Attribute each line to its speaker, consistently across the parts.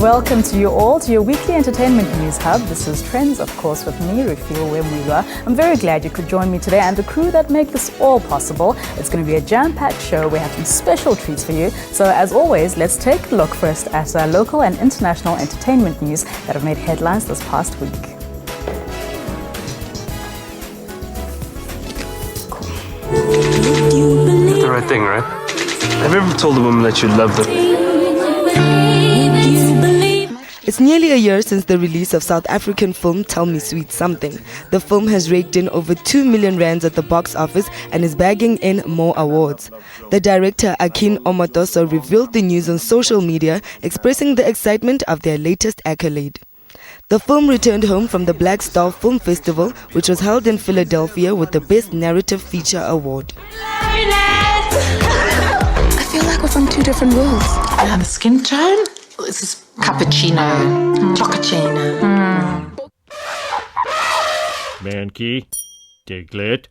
Speaker 1: welcome to you all to your weekly entertainment news hub. This is Trendz, of course, with me, Simphiwe Dana. I'm very glad you could join me today and the crew that make this all possible. It's going to be a jam-packed show. We have some special treats for you. So as always, let's take a look first at local and international entertainment news that have made headlines this past week.
Speaker 2: The right thing, right? Have you ever told a woman that you love them?
Speaker 3: It's nearly a year since the release of South African film Tell Me Sweet Something. The film has raked in over 2 million rands at the box office and is bagging in more awards. The director Akin Omotoso revealed the news on social media, expressing the excitement of their latest accolade. The film returned home from the Black Star Film Festival, which was held in Philadelphia, with the Best Narrative Feature Award.
Speaker 4: I feel like we're from two different worlds.
Speaker 5: The skin tone? This is cappuccino, chocochino.
Speaker 6: Mankey, Diglett,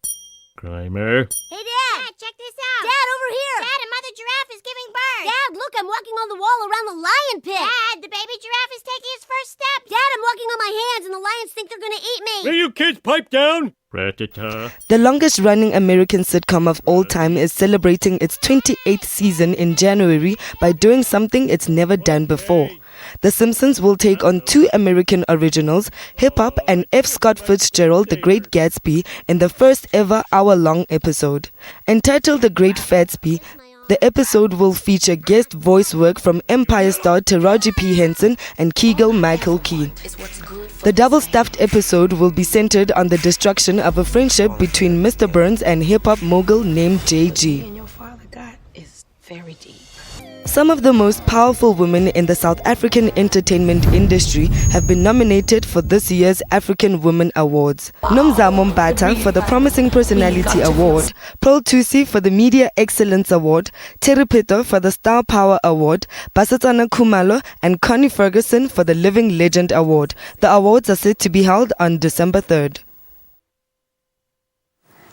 Speaker 6: Grimer.
Speaker 7: Hey, Dad, check this out. Dad, over here. Dad, a mother giraffe is giving birth. Dad, look, I'm walking on the wall around the lion pit. Dad, the baby giraffe is taking his first step. Dad, I'm walking on my hands and the lions think they're going to eat me.
Speaker 6: Will you kids pipe down? Ratata.
Speaker 3: The longest-running American sitcom of all time is celebrating its 28th season in January by doing something it's never done before. The Simpsons will take on two American originals, hip-hop and F. Scott Fitzgerald, The Great Gatsby, in the first ever hour-long episode. Entitled The Great Fatsby, the episode will feature guest voice work from Empire star Taraji P. Henson and Keegan Michael Key. The double-stuffed episode will be centered on the destruction of a friendship between Mr. Burns and hip-hop mogul named JG.
Speaker 5: And your father God is very deep.
Speaker 3: Some of the most powerful women in the South African entertainment industry have been nominated for this year's African Women Awards. Nomzamo Mbata for the Promising Personality Award, Pearl Thusi for the Media Excellence Award, Terry Pito for the Star Power Award, Basetsana Khumalo and Connie Ferguson for the Living Legend Award. The awards are set to be held on December 3rd.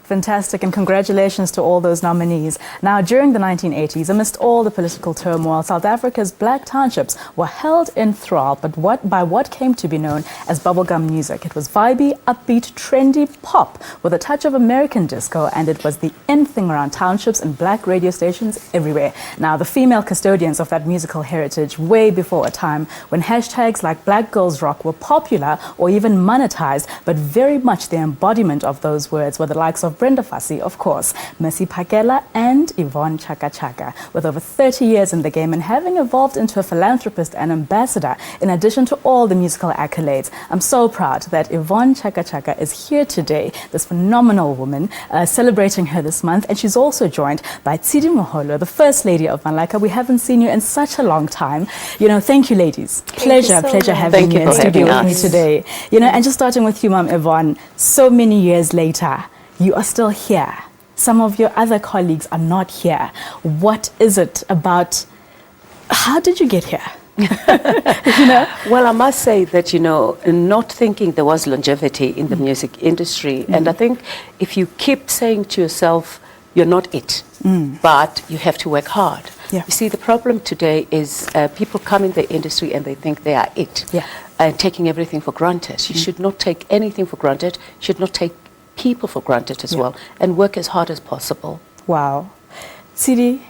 Speaker 1: Fantastic, and congratulations to all those nominees. Now, during the 1980s, amidst all the political turmoil, South Africa's black townships were held in thrall by what came to be known as bubblegum music. It was vibey, upbeat, trendy pop with a touch of American disco, and it was the in thing around townships and black radio stations everywhere. Now, the female custodians of that musical heritage way before a time when hashtags like Black Girls Rock were popular or even monetized, but very much the embodiment of those words were the likes of Brenda Fassie, of course, Mercy Pakela and Yvonne Chaka. With over 30 years in the game and having evolved into a philanthropist and ambassador, in addition to all the musical accolades, I'm so proud that Yvonne Chaka is here today, this phenomenal woman, celebrating her this month. And she's also joined by Tumi Molekane, the First Lady of Malaka. We haven't seen you in such a long time. Thank you, ladies. Pleasure having you in studio with me today. And just starting with you, Mom Yvonne, so many years later, you are still here. Some of your other colleagues are not here. What is it about? How did you get here?
Speaker 8: Well, I must say that, not thinking there was longevity in the music industry. And I think if you keep saying to yourself, you're not it, but you have to work hard.
Speaker 1: Yeah.
Speaker 8: You see, the problem today is people come in the industry and they think they are it.
Speaker 1: Yeah.
Speaker 8: And taking everything for granted. You should not take anything for granted. You should not take people for granted as well, and work as hard as possible.
Speaker 1: Wow. Sidi,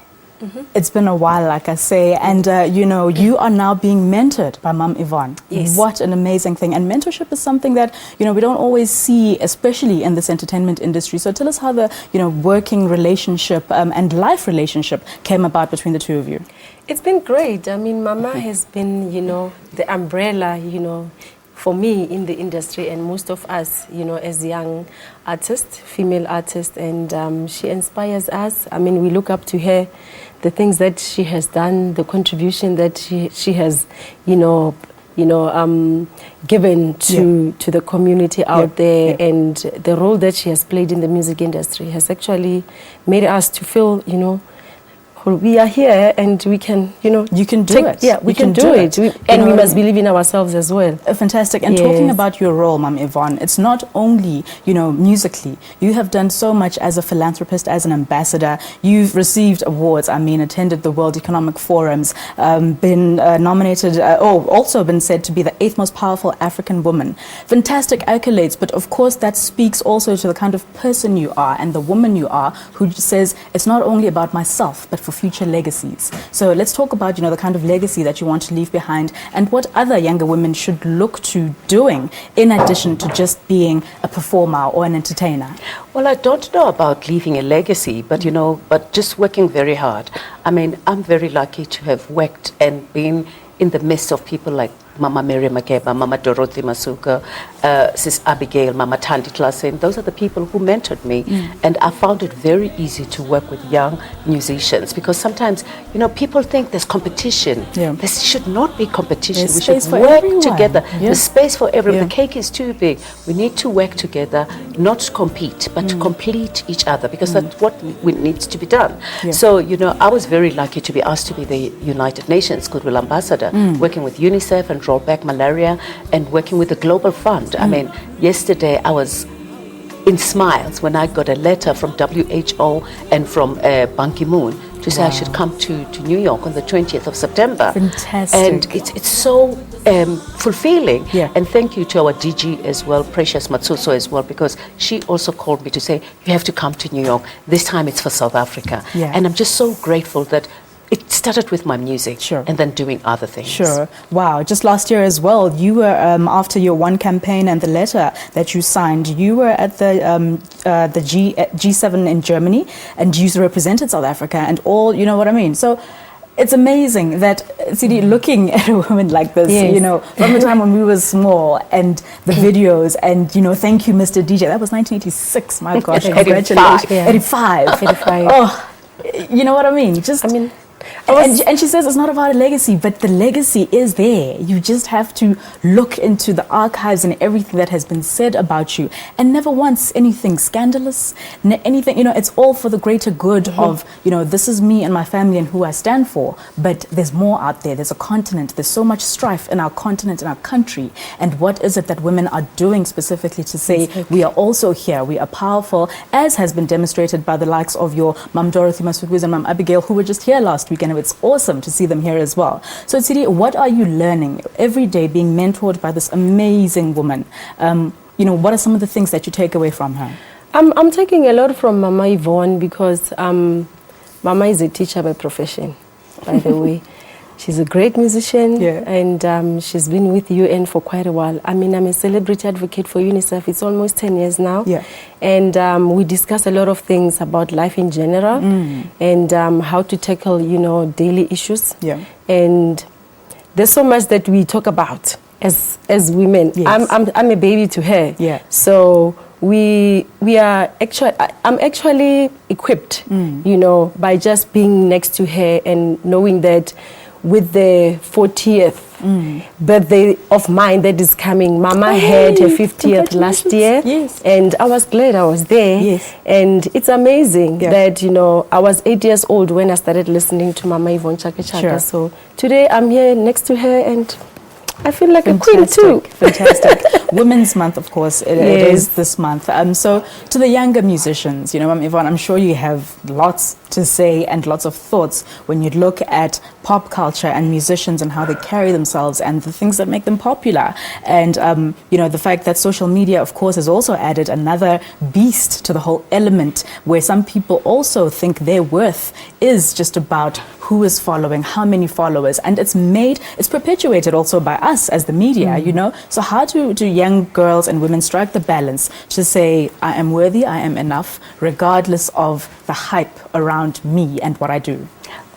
Speaker 1: it's been a while, like I say, and you are now being mentored by Mom Yvonne.
Speaker 8: Yes.
Speaker 1: What an amazing thing. And mentorship is something that, we don't always see, especially in this entertainment industry. So tell us how the, working relationship and life relationship came about between the two of you.
Speaker 9: It's been great. I mean, Mama has been, the umbrella, for me in the industry, and most of us, as young artists, female artists, and she inspires us. I mean, we look up to her, the things that she has done, the contribution that she has, given to the community out there, and the role that she has played in the music industry has actually made us to feel, we are here and we can,
Speaker 1: You can do it.
Speaker 9: Yeah, we
Speaker 1: You
Speaker 9: can do it. And we must believe in ourselves as well.
Speaker 1: Fantastic. And talking about your role, Ma'am Yvonne, it's not only, musically. You have done so much as a philanthropist, as an ambassador. You've received awards, attended the World Economic Forums, been nominated, also been said to be the 8th most powerful African woman. Fantastic accolades, but of course that speaks also to the kind of person you are and the woman you are, who says it's not only about myself, but for future legacies. So let's talk about, the kind of legacy that you want to leave behind and what other younger women should look to doing in addition to just being a performer or an entertainer.
Speaker 8: Well, I don't know about leaving a legacy, but but just working very hard. I'm very lucky to have worked and been in the midst of people like Mama Mary Makeba, Mama Dorothy Masuka, Sis Abigail, Mama Tandi Klassen. Those are the people who mentored me. And I found it very easy to work with young musicians because sometimes, people think there's competition.
Speaker 1: Yeah.
Speaker 8: There should not be competition.
Speaker 1: There's
Speaker 8: we should
Speaker 1: space for
Speaker 8: work
Speaker 1: everyone.
Speaker 8: together.
Speaker 1: Yeah.
Speaker 8: There's space for everyone.
Speaker 1: Yeah.
Speaker 8: The cake is too big. We need to work together, not to compete, but to complete each other because that's what needs to be done.
Speaker 1: Yeah.
Speaker 8: So, I was very lucky to be asked to be the United Nations Goodwill Ambassador, working with UNICEF and Roll Back Malaria and working with the Global Fund. Yesterday I was in smiles when I got a letter from WHO and from Ban Ki-moon to say I should come to New York on the 20th of September.
Speaker 1: Fantastic.
Speaker 8: And it's so fulfilling.
Speaker 1: Yeah.
Speaker 8: And thank you to our DG as well, Precious Matsuso as well, because she also called me to say, you have to come to New York. This time it's for South Africa.
Speaker 1: Yeah.
Speaker 8: And I'm just so grateful that it started with my music
Speaker 1: Sure.
Speaker 8: and then doing other things.
Speaker 1: Sure. Wow. Just last year as well, you were, after your One campaign and the letter that you signed, you were at the G7 in Germany and you represented South Africa and all, you know what I mean? So it's amazing that, CD, looking at a woman like this, from the time when we were small and the videos and, thank you, Mr. DJ. That was 1986. My gosh. Congratulations. 85.
Speaker 9: 85.
Speaker 1: Oh, you know what I mean? And she says it's not about a legacy, but the legacy is there. You just have to look into the archives and everything that has been said about you, and never once anything scandalous, anything, it's all for the greater good of, this is me and my family and who I stand for. But there's more out there. There's a continent. There's so much strife in our continent, in our country. And what is it that women are doing specifically to say we are also here, we are powerful, as has been demonstrated by the likes of your Mum Dorothy Masuku and Mum Abigail, who were just here last week, and it's awesome to see them here as well. So, Tsidi, what are you learning every day being mentored by this amazing woman? What are some of the things that you take away from her?
Speaker 9: I'm taking a lot from Mama Yvonne because Mama is a teacher by profession, by the way. She's a great musician, and she's been with UN for quite a while. I'm a celebrity advocate for UNICEF. It's almost 10 years now.
Speaker 1: Yeah.
Speaker 9: And we discuss a lot of things about life in general and how to tackle, daily issues.
Speaker 1: Yeah.
Speaker 9: And there's so much that we talk about as women.
Speaker 1: Yes.
Speaker 9: I'm a baby to her.
Speaker 1: Yeah.
Speaker 9: So we are actually, I'm actually equipped, by just being next to her and knowing that with the 40th birthday of mine that is coming, Mama had her 50th last year.
Speaker 1: Yes.
Speaker 9: And I was glad I was there.
Speaker 1: Yes.
Speaker 9: And it's amazing that, I was 8 years old when I started listening to Mama Yvonne Chaka.
Speaker 1: Sure.
Speaker 9: So today I'm here next to her and I feel like a queen too.
Speaker 1: Fantastic. Women's Month, of course, it is this month. So to the younger musicians, Ma'am Yvonne, I'm sure you have lots to say and lots of thoughts when you look at pop culture and musicians and how they carry themselves and the things that make them popular. And, the fact that social media, of course, has also added another beast to the whole element where some people also think their worth is just about who is following, how many followers. And it's perpetuated also by us as the media, So how do young girls and women strike the balance to say, I am worthy, I am enough, regardless of the hype around me and what I do?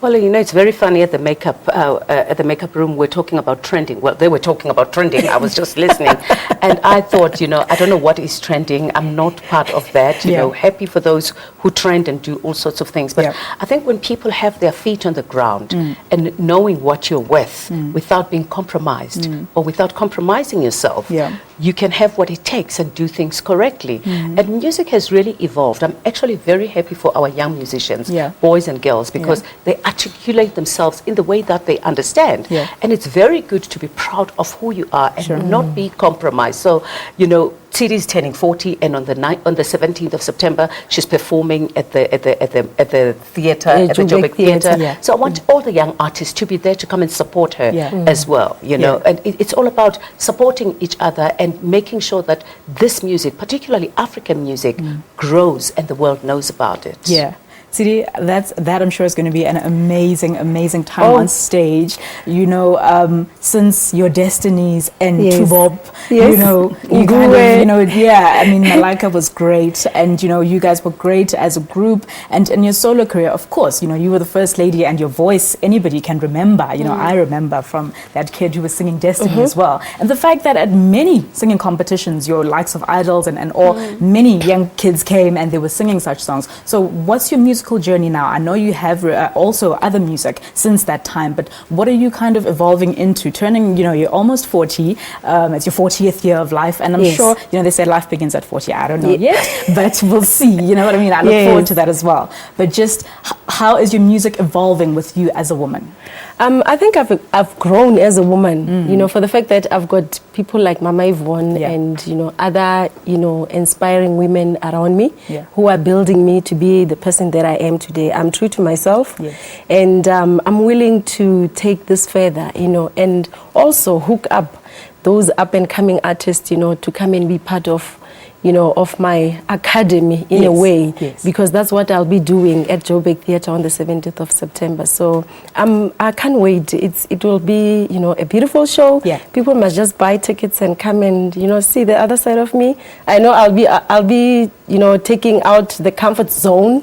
Speaker 8: Well, it's very funny at the makeup room. We're talking about trending. Well, they were talking about trending. I was just listening, and I thought, I don't know what is trending. I'm not part of that. Happy for those who trend and do all sorts of things. But I think when people have their feet on the ground and knowing what you're worth without being compromised or without compromising yourself, you can have what it takes and do things correctly. And music has really evolved. I'm actually very happy for our young musicians, boys and girls, because they articulate themselves in the way that they understand. And it's very good to be proud of who you are and not be compromised. So, you know, Tsiri is turning 40, and on the 17th of September, she's performing at the theatre, at the Joburg Theatre. So I want all the young artists to be there to come and support her as well, you know. And it's all about supporting each other and making sure that this music, particularly African music, grows and the world knows about it.
Speaker 1: Tsiri, that I'm sure is going to be an amazing time on stage. You know, since your destinies and Tubop, you know, you kind of, you know, I mean, Malika was great, and you know, you guys were great as a group, and in your solo career, of course, you know, you were the first lady, and your voice anybody can remember. You know, I remember from that kid who was singing Destiny as well, and the fact that at many singing competitions, your likes of Idols and all many young kids came and they were singing such songs. So, what's your musical journey now? I know you have also other music since that time, but what are you kind of evolving into? Turning, you know, you're almost 40, it's your 40th year of life, and I'm sure, you know, they say life begins at 40. I don't know yet, but we'll see, you know what I mean? I look forward to that as well. But just how is your music evolving with you as a woman?
Speaker 9: I think I've grown as a woman, you know, for the fact that I've got people like Mama Yvonne and, you know, other, you know, inspiring women around me who are building me to be the person that I am today. I'm true to myself, and I'm willing to take this further, you know, and also hook up those up and coming artists, you know, to come and be part of, you know, of my academy in a way, because that's what I'll be doing at Joburg Theatre on the 17th of September. So I can't wait. It will be, you know, a beautiful show. People must just buy tickets and come and, you know, see the other side of me. I know I'll be, you know, taking out the comfort zone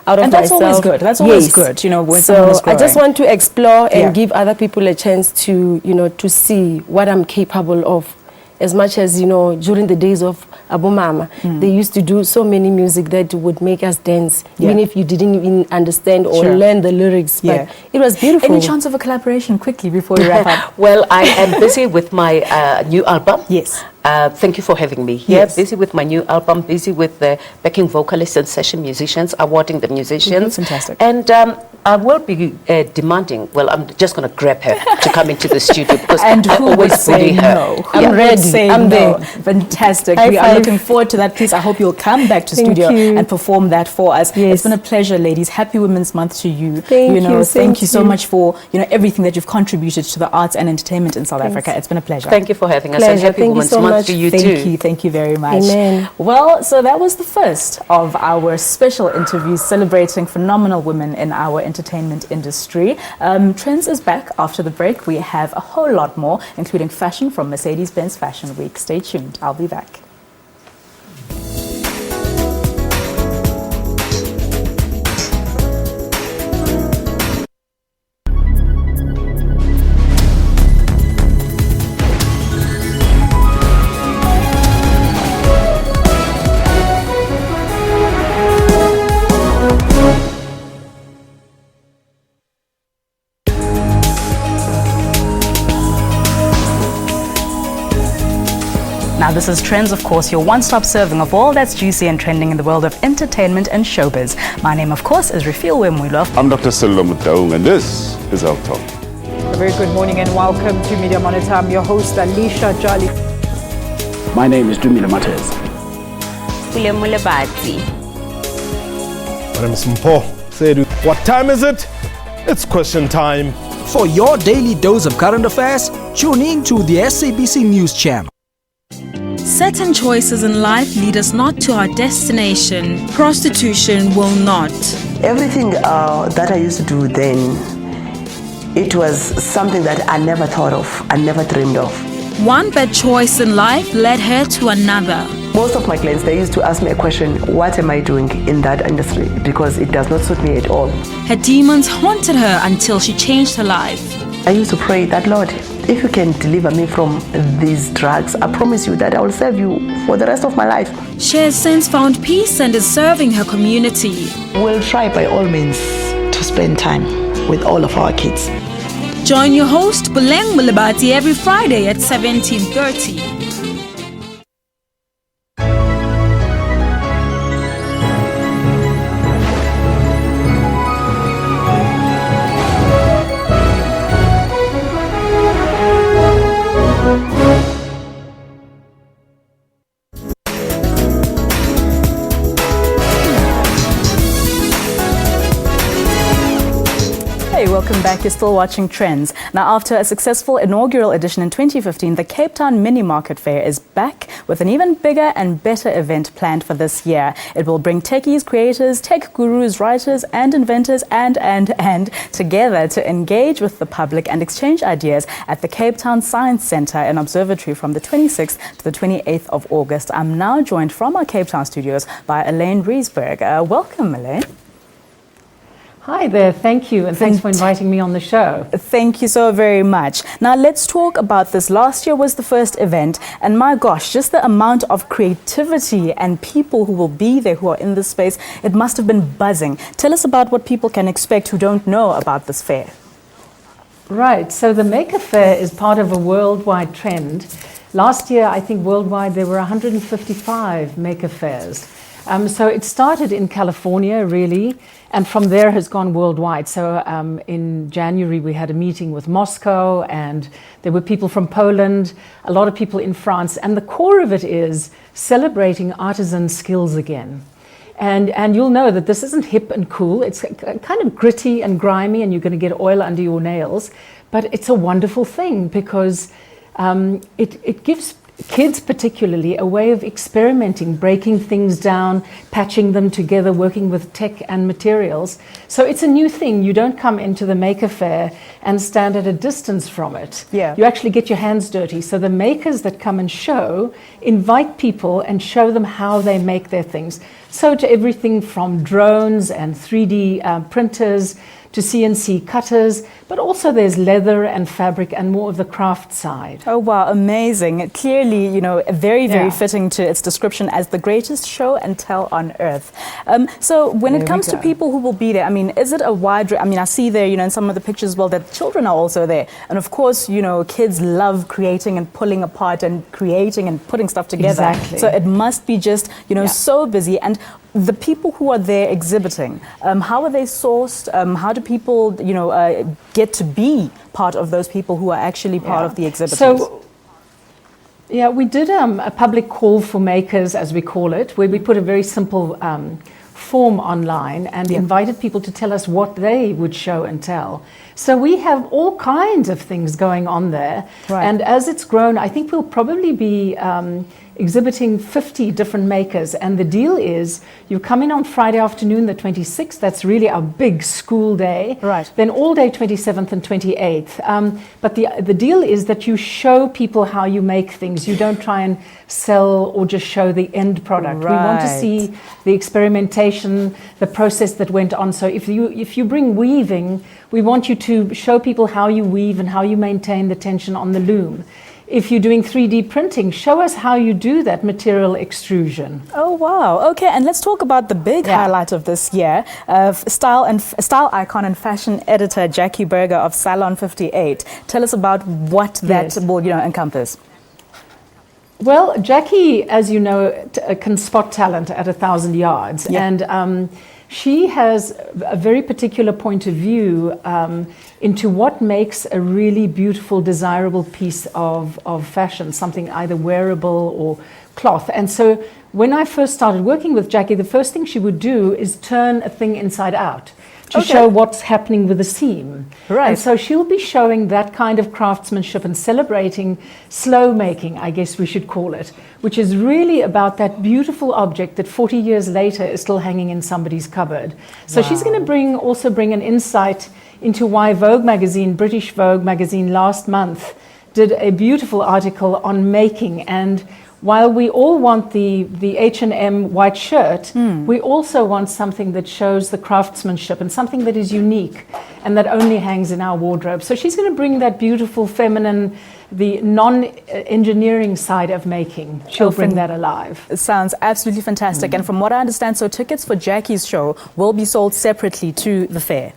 Speaker 9: out of
Speaker 1: and that's
Speaker 9: myself.
Speaker 1: Always good. That's always good, you know, when someone is growing.
Speaker 9: I just want to explore and give other people a chance to, you know, to see what I'm capable of. As much as, you know, during the days of Abu Mama, they used to do so many music that would make us dance, even if you didn't even understand or learn the lyrics. But it was beautiful.
Speaker 1: Any chance of a collaboration quickly before we wrap up?
Speaker 8: Well, I am busy with my new album. Thank you for having me here. Busy with my new album, busy with the backing vocalists and session musicians, awarding the musicians.
Speaker 1: Fantastic.
Speaker 8: And I will be demanding, well, I'm just going to grab her to come into the studio because
Speaker 1: and
Speaker 8: I always bully her.
Speaker 1: No?
Speaker 9: I'm ready.
Speaker 1: I'm there. Fantastic. We are looking forward to that. Please, I hope you'll come back to studio and perform that for us. It's been a pleasure, ladies. Happy Women's Month to you. Thank you so much for, you know, everything that you've contributed to the arts and entertainment in South Africa. It's been a pleasure.
Speaker 8: Thank you for having us. And happy Women's Month to you too.
Speaker 1: Thank you very much.
Speaker 9: Amen.
Speaker 1: Well, so that was the first of our special interviews celebrating phenomenal women in our entertainment industry. Trendz is back after the break. We have a whole lot more, including fashion from Mercedes-Benz Fashion Week. Stay tuned. I'll be back. Now, this is Trendz, of course, your one-stop serving of all that's juicy and trending in the world of entertainment and showbiz. My name, of course, is Simphiwe Dana.
Speaker 10: I'm Dr. Sello Mutaung, and this is our talk.
Speaker 11: A very good morning and welcome to Media Monitor. I'm your host, Alicia Jolly.
Speaker 12: My name is Tumi Molekane.
Speaker 13: My name is Simphiwe. What time is it? It's question time.
Speaker 14: For your daily dose of current affairs, tune in to the SABC News Channel.
Speaker 15: Certain choices in life lead us not to our destination. Prostitution will not.
Speaker 16: Everything that I used to do then, it was something that I never thought of, I never dreamed of.
Speaker 15: One bad choice in life led her to another.
Speaker 16: Most of my clients, they used to ask me a question, what am I doing in that industry? Because it does not suit me at all.
Speaker 15: Her demons haunted her until she changed her life.
Speaker 16: I used to pray that, Lord, if you can deliver me from these drugs, I promise you that I will serve you for the rest of my life.
Speaker 15: She has since found peace and is serving her community.
Speaker 16: We'll try by all means to spend time with all of our kids.
Speaker 15: Join your host, Beleng Mulabati, every Friday at 17:30.
Speaker 1: back. You're still watching Trends. Now, after a successful inaugural edition in 2015, the Cape Town Mini Market Fair is back with an even bigger and better event planned for this year. It will bring techies, creators, tech gurus, writers and inventors and together to engage with the public and exchange ideas at the Cape Town Science Centre and Observatory from the 26th to the 28th of August. I'm now joined from our Cape Town studios by Elaine Riesberg. Welcome, Elaine.
Speaker 17: Hi there, thank you, and thanks for inviting me on the show.
Speaker 1: Thank you so very much. Now let's talk about this. Last year was the first event, and my gosh, just the amount of creativity and people who will be there, who are in this space, it must have been buzzing. Tell us about what people can expect who don't know about this fair.
Speaker 17: Right, so the Maker Fair is part of a worldwide trend. Last year, I think worldwide, there were 155 Maker Fairs. So it started in California, really, and from there has gone worldwide. So in January, we had a meeting with Moscow, and there were people from Poland, a lot of people in France. And the core of it is celebrating artisan skills again. And you'll know that this isn't hip and cool. It's kind of gritty and grimy, and you're going to get oil under your nails. But it's a wonderful thing because it gives kids particularly a way of experimenting, breaking things down, patching them together, working with tech and materials. So it's a new thing. You don't come into the Maker Fair and stand at a distance from it.
Speaker 1: Yeah.
Speaker 17: You actually get your hands dirty. So the makers that come and show invite people and show them how they make their things. So to everything from drones and 3D printers to CNC cutters, but also there's leather and fabric and more of the craft side.
Speaker 1: Oh wow, amazing. Clearly, you know, very fitting to its description as the greatest show and tell on earth. So when it comes to people who will be there, I mean, is it a wide, I mean, I see there, you know, in some of the pictures as well that children are also there. And of course, you know, kids love creating and pulling apart and creating and putting stuff together.
Speaker 17: Exactly.
Speaker 1: So it must be just, you know, so busy. And the people who are there exhibiting, how are they sourced? How do people, you know, get to be part of those people who are actually part of the exhibitors?
Speaker 17: So, yeah, we did a public call for makers, as we call it, where we put a very simple form online and invited people to tell us what they would show and tell. So we have all kinds of things going on there.
Speaker 1: Right.
Speaker 17: And as it's grown, I think we'll probably be exhibiting 50 different makers. And the deal is you come in on Friday afternoon, the 26th. That's really our big school day.
Speaker 1: Right.
Speaker 17: Then all day 27th and 28th. But the deal is that you show people how you make things. You don't try and sell or just show the end product.
Speaker 1: Right.
Speaker 17: We want to see the experimentation, the process that went on. So if you bring weaving, we want you to show people how you weave and how you maintain the tension on the loom. If you're doing 3D printing, show us how you do that material extrusion.
Speaker 1: Oh, wow. Okay, and let's talk about the big highlight of this year. Style icon and fashion editor Jackie Berger of Salon 58. Tell us about what that will, you know, encompass.
Speaker 17: Well, Jackie, as you know, can spot talent at 1,000 yards.
Speaker 1: Yeah.
Speaker 17: And she has a very particular point of view into what makes a really beautiful, desirable piece of fashion, something either wearable or cloth. And so when I first started working with Jackie, the first thing she would do is turn a thing inside out to show what's happening with the seam.
Speaker 1: Right.
Speaker 17: And so she'll be showing that kind of craftsmanship and celebrating slow making, I guess we should call it, which is really about that beautiful object that 40 years later is still hanging in somebody's cupboard. So she's going to also bring an insight into why Vogue magazine, British Vogue magazine last month, did a beautiful article on making. And while we all want the H&M white shirt, we also want something that shows the craftsmanship and something that is unique and that only hangs in our wardrobe. So she's going to bring that beautiful feminine, the non-engineering side of making. She'll bring that alive.
Speaker 1: It sounds absolutely fantastic. And from what I understand, so tickets for Jackie's show will be sold separately to the fair.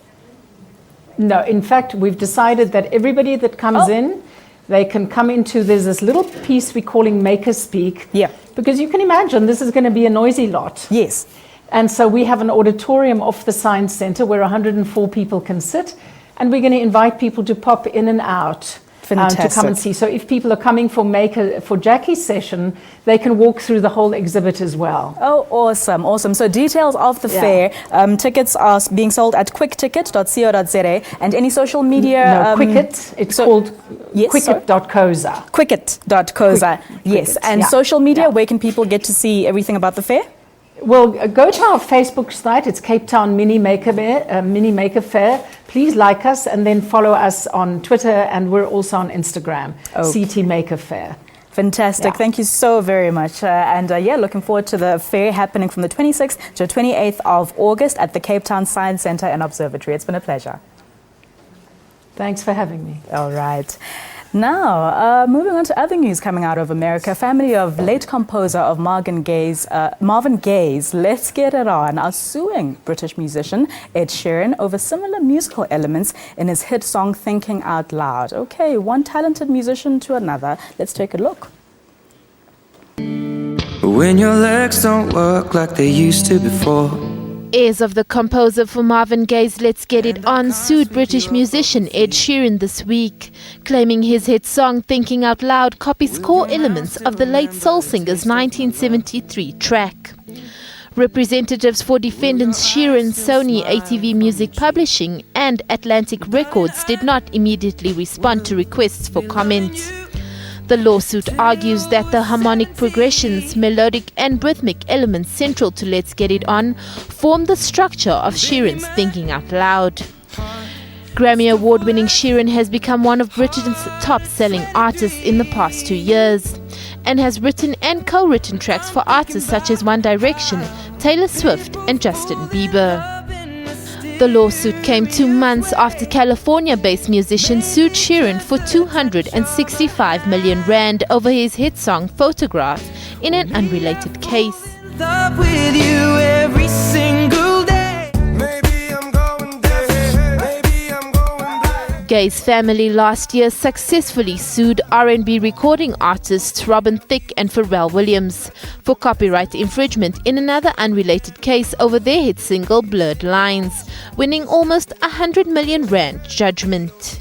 Speaker 17: No, in fact, we've decided that everybody that comes in, they can come into, there's this little piece we're calling Maker Speak.
Speaker 1: Yeah.
Speaker 17: Because you can imagine this is going to be a noisy lot.
Speaker 1: Yes.
Speaker 17: And so we have an auditorium off the Science Centre where 104 people can sit. And we're going to invite people to pop in and out. to come and see. So if people are coming for Jackie's session, they can walk through the whole exhibit as well.
Speaker 1: Oh, awesome, awesome. So details of the fair, tickets are being sold at quickticket.co.za and any social media...
Speaker 17: No, Quicket. It's called quicket.coza.
Speaker 1: Quicket.coza, yes. And social media, where can people get to see everything about the fair?
Speaker 17: Well, go to our Facebook site. It's Cape Town Mini Maker Fair. Please like us and then follow us on Twitter, and we're also on Instagram, CT Maker Fair.
Speaker 1: Fantastic. Thank you so very much. Looking forward to the fair happening from the 26th to 28th of August at the Cape Town Science Centre and Observatory. It's been a pleasure.
Speaker 17: Thanks for having me.
Speaker 1: All right. Now, moving on to other news coming out of America, family of late composer of Marvin Gaye's Let's Get It On are suing British musician Ed Sheeran over similar musical elements in his hit song Thinking Out Loud. Okay, one talented musician to another. Let's take a look.
Speaker 18: When your legs don't work like they used to before.
Speaker 19: Heirs of the composer for Marvin Gaye's Let's Get It On sued British musician Ed Sheeran this week, claiming his hit song Thinking Out Loud copies core elements of the late soul singer's 1973 track. Representatives for defendants Sheeran, Sony, ATV Music Publishing and Atlantic Records did not immediately respond to requests for comment. The lawsuit argues that the harmonic progressions, melodic and rhythmic elements central to Let's Get It On form the structure of Sheeran's Thinking Out Loud. Grammy Award-winning Sheeran has become one of Britain's top-selling artists in the past 2 years and has written and co-written tracks for artists such as One Direction, Taylor Swift and Justin Bieber. The lawsuit came 2 months after California-based musicians sued Sheeran for 265 million rand over his hit song Photograph in an unrelated case.
Speaker 18: With you every single day.
Speaker 19: Gaye's family last year successfully sued R&B recording artists Robin Thicke and Pharrell Williams for copyright infringement in another unrelated case over their hit single Blurred Lines, winning almost 100 million rand judgment.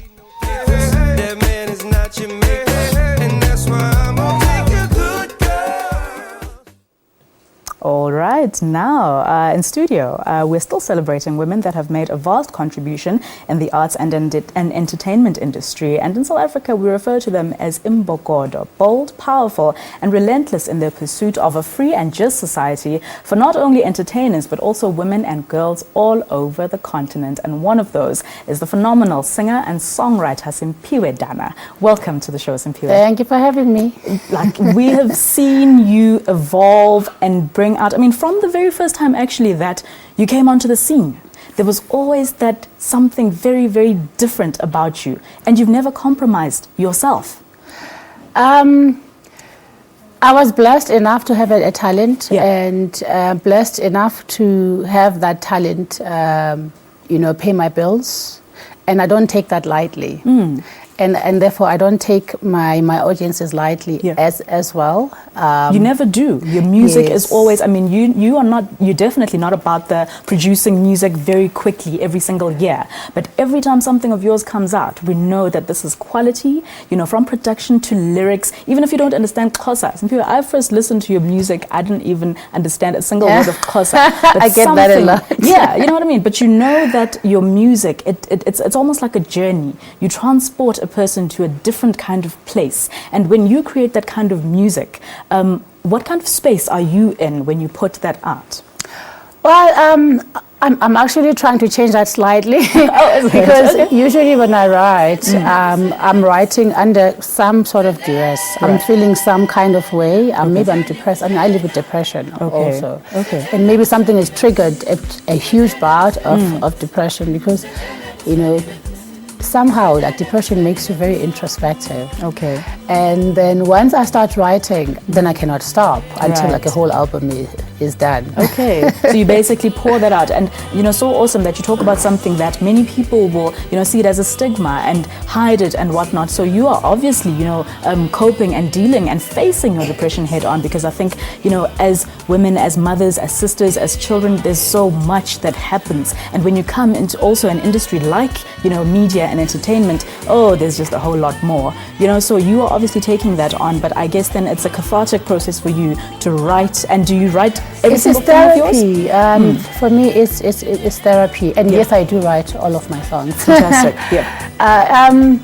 Speaker 1: All right, now in studio, we're still celebrating women that have made a vast contribution in the arts and entertainment industry. And in South Africa, we refer to them as imbokodo, bold, powerful, and relentless in their pursuit of a free and just society for not only entertainers, but also women and girls all over the continent. And one of those is the phenomenal singer and songwriter Simphiwe Dana. Welcome to the show, Simphiwe.
Speaker 20: Thank you for having me.
Speaker 1: We have seen you evolve and bring out, from the very first time actually that you came onto the scene, there was always that something very, very different about you, and you've never compromised yourself.
Speaker 20: I was blessed enough to have a talent, and blessed enough to have that talent, pay my bills, and I don't take that lightly. And therefore, I don't take my audiences lightly as well.
Speaker 1: You never do. Your music is always, you're definitely not about the producing music very quickly every single year. But every time something of yours comes out, we know that this is quality, from production to lyrics, even if you don't understand Xhosa. Some people, I first listened to your music, I didn't even understand a single word of Xhosa.
Speaker 20: I get that a lot.
Speaker 1: Yeah, you know what I mean? But you know that your music, it's almost like a journey. You transport a person to a different kind of place. And when you create that kind of music, what kind of space are you in when you put that out?
Speaker 20: Well, I'm actually trying to change that slightly because usually when I write, I'm writing under some sort of duress. I'm feeling some kind of way. Maybe I'm depressed. I live with depression also. And maybe something has triggered a huge bout of depression because, somehow depression makes you very introspective. And then once I start writing, then I cannot stop until a whole album is done.
Speaker 1: Okay, so you basically pour that out, and so awesome that you talk about something that many people will see it as a stigma and hide it and whatnot. So you are obviously coping and dealing and facing your depression head on, because I think as women, as mothers, as sisters, as children, there's so much that happens, and when you come into also an industry like media and entertainment, there's just a whole lot more, so you are obviously taking that on. But I guess then it's a cathartic process for you to write. And do you write every single thing of yours?
Speaker 20: For me, it's therapy, and yes, I do write all of my songs.
Speaker 1: Fantastic. Yeah.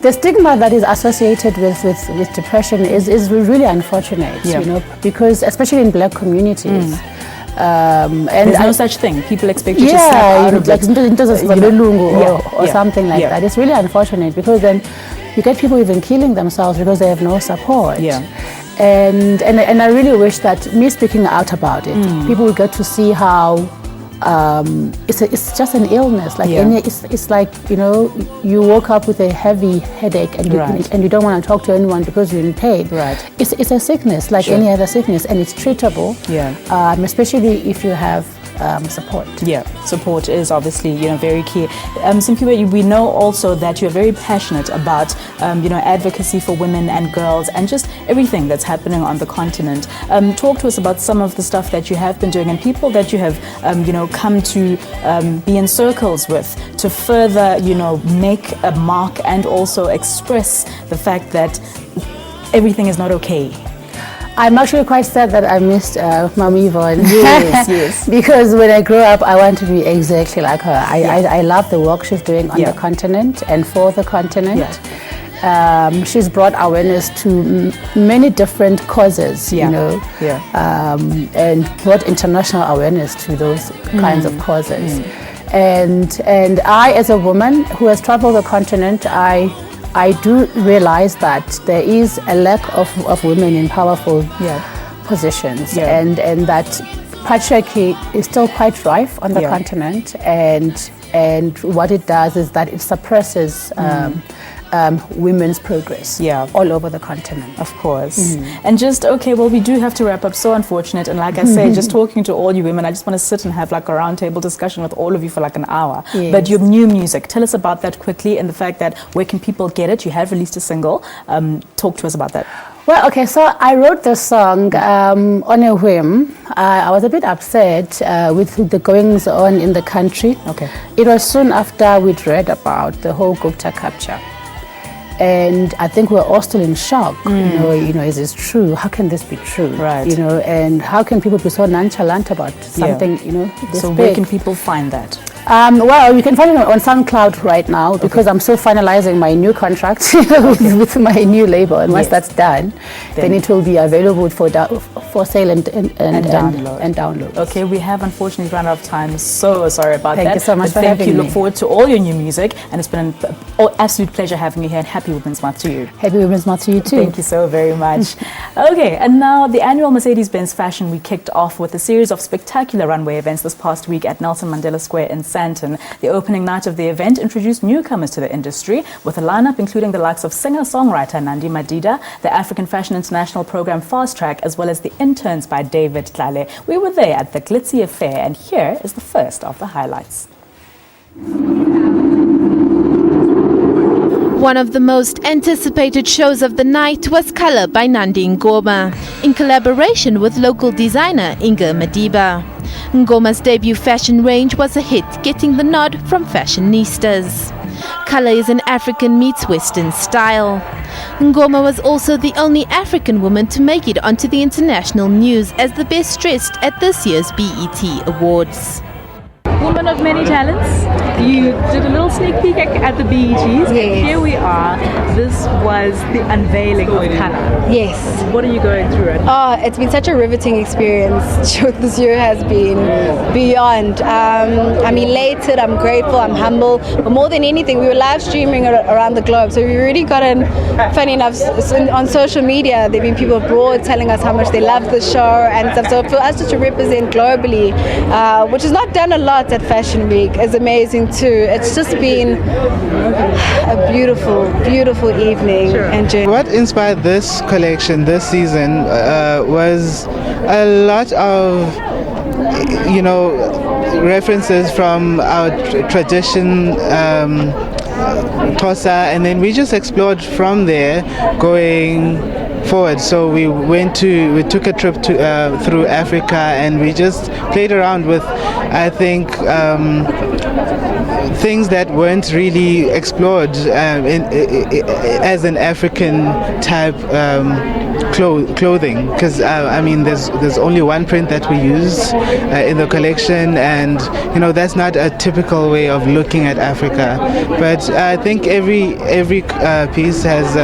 Speaker 20: The stigma that is associated with depression is really unfortunate, because especially in black communities.
Speaker 1: And there's no such thing. People expect you to snap out of
Speaker 20: like
Speaker 1: it.
Speaker 20: or something like that. It's really unfortunate, because then you get people even killing themselves because they have no support.
Speaker 1: Yeah.
Speaker 20: And I really wish that me speaking out about it, people will get to see how it's just an illness. Like it's like you woke up with a heavy headache and you don't want to talk to anyone because you're in pain.
Speaker 1: Right.
Speaker 20: It's a sickness like any other sickness, and it's treatable.
Speaker 1: Yeah.
Speaker 20: Especially if you have support.
Speaker 1: Yeah, support is obviously very key. Simphiwe, we know also that you're very passionate about advocacy for women and girls and just everything that's happening on the continent. Talk to us about some of the stuff that you have been doing and people that you have come to be in circles with to further make a mark and also express the fact that everything is not okay.
Speaker 20: I'm actually quite sad that I missed Mom Yvonne.
Speaker 1: Yes.
Speaker 20: Because when I grow up, I want to be exactly like her. I love the work she's doing on the continent and for the continent. She's brought awareness to many different causes, and brought international awareness to those kinds of causes. And I, as a woman who has traveled the continent, I do realize that there is a lack of women in powerful positions, and that patriarchy is still quite rife on the continent, and what it does is that it suppresses women's progress all over the continent.
Speaker 1: Of course. And just, we do have to wrap up. So unfortunate. And like I say, just talking to all you women, I just want to sit and have like a roundtable discussion with all of you for like an hour.
Speaker 20: Yes.
Speaker 1: But your new music, tell us about that quickly, and the fact that where can people get it? You have released a single. Talk to us about that.
Speaker 20: Well, so I wrote the song on a whim. I was a bit upset with the goings on in the country.
Speaker 1: Okay.
Speaker 20: It was soon after we'd read about the whole Gupta capture. And I think we're all still in shock. Is this true? How can this be true?
Speaker 1: Right.
Speaker 20: And how can people be so nonchalant about something, this
Speaker 1: So
Speaker 20: big?
Speaker 1: where can people find that?
Speaker 20: Well, you can find it on SoundCloud right now, because I'm still finalizing my new contract with my new label, and once that's done, then it will be available for sale and download.
Speaker 1: Okay, we have unfortunately run out of time. So sorry about that.
Speaker 20: Thank you so much for having me.
Speaker 1: Look forward to all your new music, and it's been an absolute pleasure having you here. And happy Women's Month to you.
Speaker 20: Happy Women's Month to you too.
Speaker 1: Thank you so very much. Okay, and now the annual Mercedes-Benz Fashion Week kicked off with a series of spectacular runway events this past week at Nelson Mandela Square in Sandton. The opening night of the event introduced newcomers to the industry, with a lineup including the likes of singer-songwriter Nandi Madida, the African Fashion International program Fast Track, as well as the interns by David Tlale. We were there at the glitzy affair, and here is the first of the highlights.
Speaker 19: One of the most anticipated shows of the night was Color by Nandi Ngoma, in collaboration with local designer Inga Madiba. Ngoma's debut fashion range was a hit, getting the nod from fashionistas. Color is an African meets Western style. Ngoma was also the only African woman to make it onto the international news as the best dressed at this year's BET Awards.
Speaker 1: Woman of many talents, you did a little sneak peek at the BETs.
Speaker 21: Yes.
Speaker 1: Here we are. This was the unveiling of Color.
Speaker 21: Yes.
Speaker 1: What are you going through right now?
Speaker 21: Oh, it's been such a riveting experience. This year has been beyond. I'm elated, I'm grateful, I'm humble. But more than anything, we were live streaming around the globe. So we really gotten, funny enough, on social media, there have been people abroad telling us how much they love the show and stuff. So for us just to represent globally, which is not done a lot, at Fashion Week is amazing too. It's just been a beautiful, beautiful evening and journey.
Speaker 2: What inspired this collection this season was a lot of, you know, references from our tradition, Xhosa, and then we just explored from there going forward. So we took a trip to through Africa, and we just played around with, I think, things that weren't really explored as an African type clothing, because I mean there's only one print that we use in the collection, and you know that's not a typical way of looking at Africa, but I think every piece has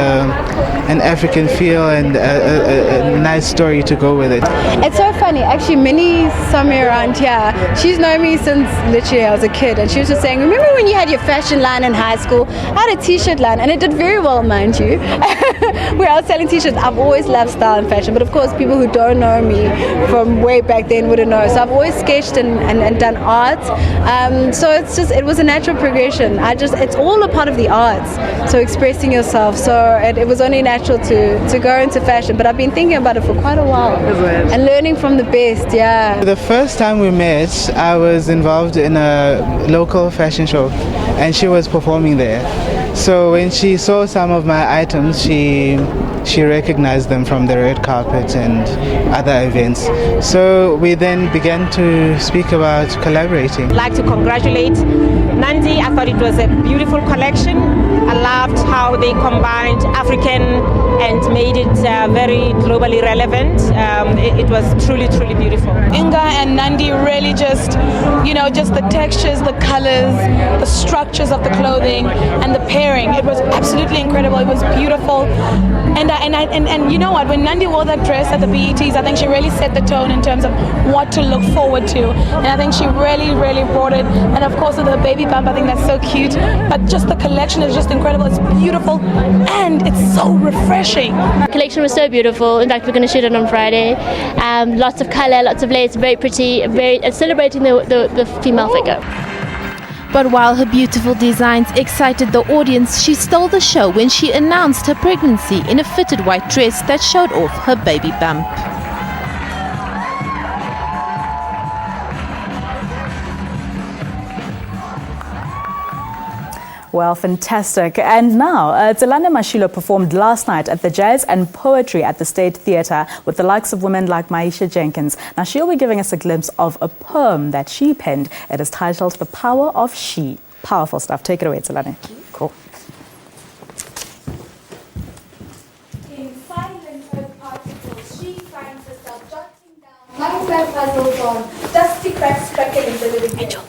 Speaker 2: an African feel and a nice story to go with it.
Speaker 21: It's so funny, actually. Minnie, somewhere around here, she's known me since literally I was a kid, and she was just saying, remember when you had your fashion line in high school? I had a t-shirt line, and it did very well, mind you, where I was selling t-shirts. I've always loved style and fashion, but of course people who don't know me from way back then wouldn't know. So I've always sketched and done art. So it was a natural progression. It's all a part of the arts, so expressing yourself. So it was only natural to go into fashion, but I've been thinking about it for quite a while and learning from the best. Yeah.
Speaker 2: The first time we met, I was involved in a local fashion show, and she was performing there. So when she saw some of my items, she recognized them from the red carpet and other events. So we then began to speak about collaborating.
Speaker 22: I'd like to congratulate Nandi. I thought it was a beautiful collection. I loved how they combined African and made it very globally relevant. It was truly, truly beautiful.
Speaker 23: Inga and Nandi really just the textures, the colors, the structures of the clothing, and the pairing. It was absolutely incredible. It was beautiful. And you know what? When Nandi wore that dress at the BETs, I think she really set the tone in terms of what to look forward to. And I think she really, really brought it. And of course, with the baby bump, I think that's so cute. But just the collection is just incredible. It's beautiful and it's so refreshing.
Speaker 24: Our collection was so beautiful. In fact, we're going to shoot it on Friday. Lots of color, lots of layers, very pretty, celebrating the female figure.
Speaker 19: But while her beautiful designs excited the audience, she stole the show when she announced her pregnancy in a fitted white dress that showed off her baby bump.
Speaker 1: Well, fantastic. And now, Tselane Mashilo performed last night at the Jazz and Poetry at the State Theatre with the likes of women like Maisha Jenkins. Now, she'll be giving us a glimpse of a poem that she penned. It is titled The Power of She. Powerful stuff. Take it away, Tselane. Cool.
Speaker 25: In silent earth particles, she finds herself jotting down lines like puzzles on dusty cracks speckling the living room.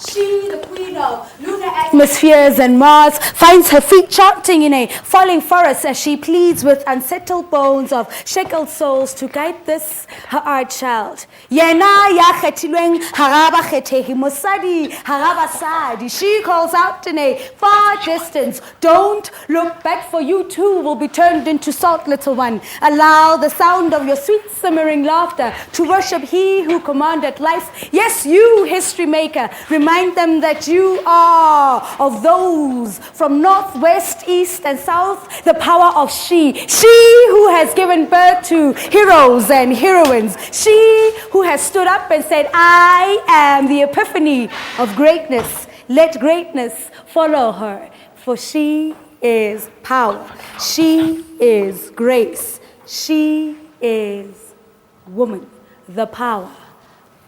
Speaker 25: She, the queen of lunar atmospheres and Mars, finds her feet chanting in a falling forest as she pleads with unsettled bones of shackled souls to guide this, her art child. Yena ya khetilweng haraba khethehi mosadi haraba sadi. She calls out in a far distance, don't look back, for you too will be turned into salt, little one. Allow the sound of your sweet simmering laughter to worship he who commanded life. Yes, you, history maker, remind them that you are of those from north, west, east, and south, the power of she. She who has given birth to heroes and heroines. She who has stood up and said, I am the epiphany of greatness. Let greatness follow her, for she is power. She is grace. She is woman. The power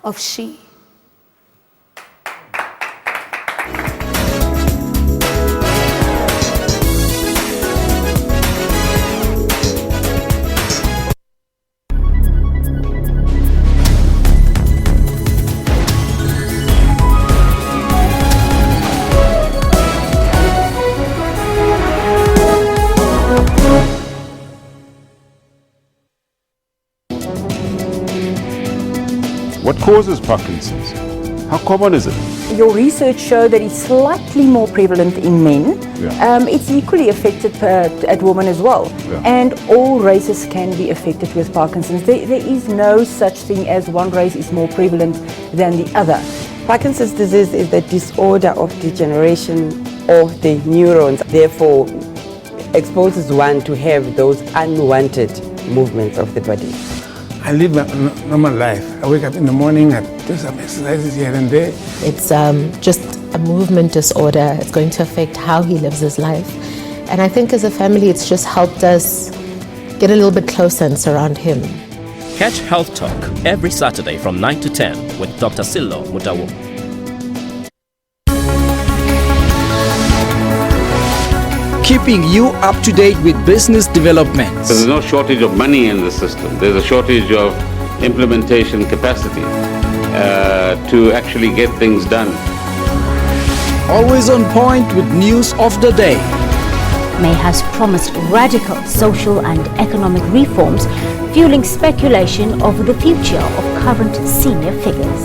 Speaker 25: of she.
Speaker 10: What causes Parkinson's? How common is it?
Speaker 11: Your research showed that it's slightly more prevalent in men.
Speaker 10: Yeah.
Speaker 11: It's equally affected at women as well.
Speaker 10: Yeah.
Speaker 11: And all races can be affected with Parkinson's. There is no such thing as one race is more prevalent than the other.
Speaker 3: Parkinson's disease is the disorder of degeneration of the neurons, therefore exposes one to have those unwanted movements of the body.
Speaker 4: I live a normal life. I wake up in the morning, I do some exercises here and there.
Speaker 5: It's just a movement disorder. It's going to affect how he lives his life. And I think as a family, it's just helped us get a little bit closer and surround him.
Speaker 6: Catch Health Talk every Saturday from 9 to 10 with Dr. Silo Mutawo.
Speaker 14: Keeping you up to date with business developments.
Speaker 7: There's no shortage of money in the system. There's a shortage of implementation capacity to actually get things done.
Speaker 14: Always on point with news of the day.
Speaker 26: May has promised radical social and economic reforms, fueling speculation over the future of current senior figures.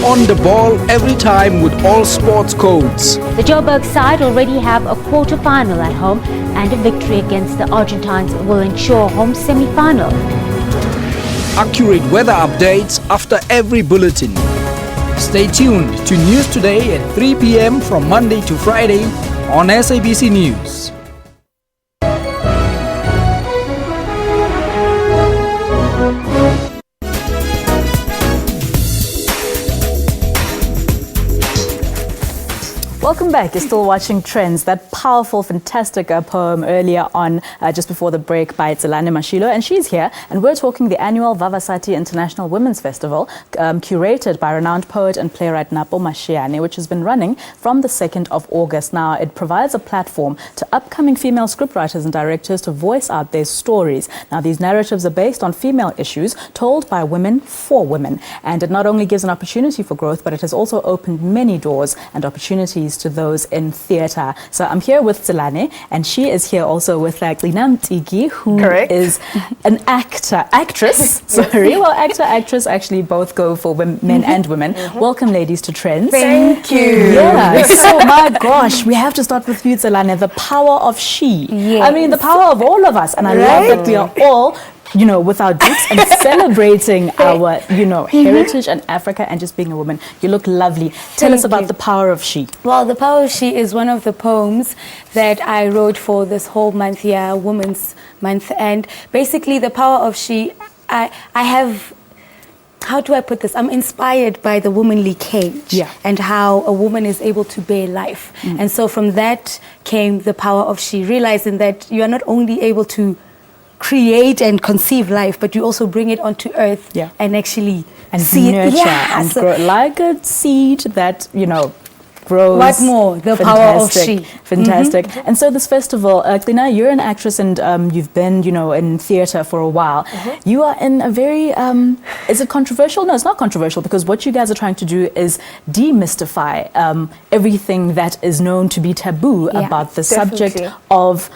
Speaker 14: On the ball every time with all sports codes.
Speaker 26: The Joburg side already have a quarter-final at home, and a victory against the Argentines will ensure home semi-final.
Speaker 14: Accurate weather updates after every bulletin. Stay tuned to News Today at 3 p.m. from Monday to Friday on SABC News.
Speaker 1: Welcome back. You're still watching Trendz, that powerful, fantastic poem earlier on, just before the break by Tselane Mashilo. And she's here, and we're talking the annual Vavasati International Women's Festival, curated by renowned poet and playwright Napo Mashiane, which has been running from the 2nd of August. Now, it provides a platform to upcoming female scriptwriters and directors to voice out their stories. Now, these narratives are based on female issues told by women for women. And it not only gives an opportunity for growth, but it has also opened many doors and opportunities to those in theatre. So I'm here with Tselane, and she is here also with Glina Mtigi, who is an actress. Sorry, well, actress actually both go for men and women. Welcome, ladies, to Trendz.
Speaker 9: Thank you.
Speaker 1: Yeah. So my gosh, we have to start with you, Tselane. The power of she.
Speaker 9: Yes.
Speaker 1: I mean, the power of all of us, and I love that we are all, you know, with our dukes and celebrating our, you know, heritage and Africa and just being a woman. You look lovely. Tell us about the power of she.
Speaker 27: Well, the power of she is one of the poems that I wrote for this whole month here, Women's Month. And basically the power of she, I have, how do I put this? I'm inspired by the womanly cage and how a woman is able to bear life. And so from that came the power of she, realizing that you are not only able to create and conceive life, but you also bring it onto earth and actually see
Speaker 1: nurture
Speaker 27: it.
Speaker 1: And grow like a seed that, you know, grows.
Speaker 27: What more? The power of she.
Speaker 1: Fantastic. And so this festival, Glina, you're an actress and you've been, you know, in theatre for a while. You are in a very, is it controversial? No, it's not controversial, because what you guys are trying to do is demystify everything that is known to be taboo about the subject of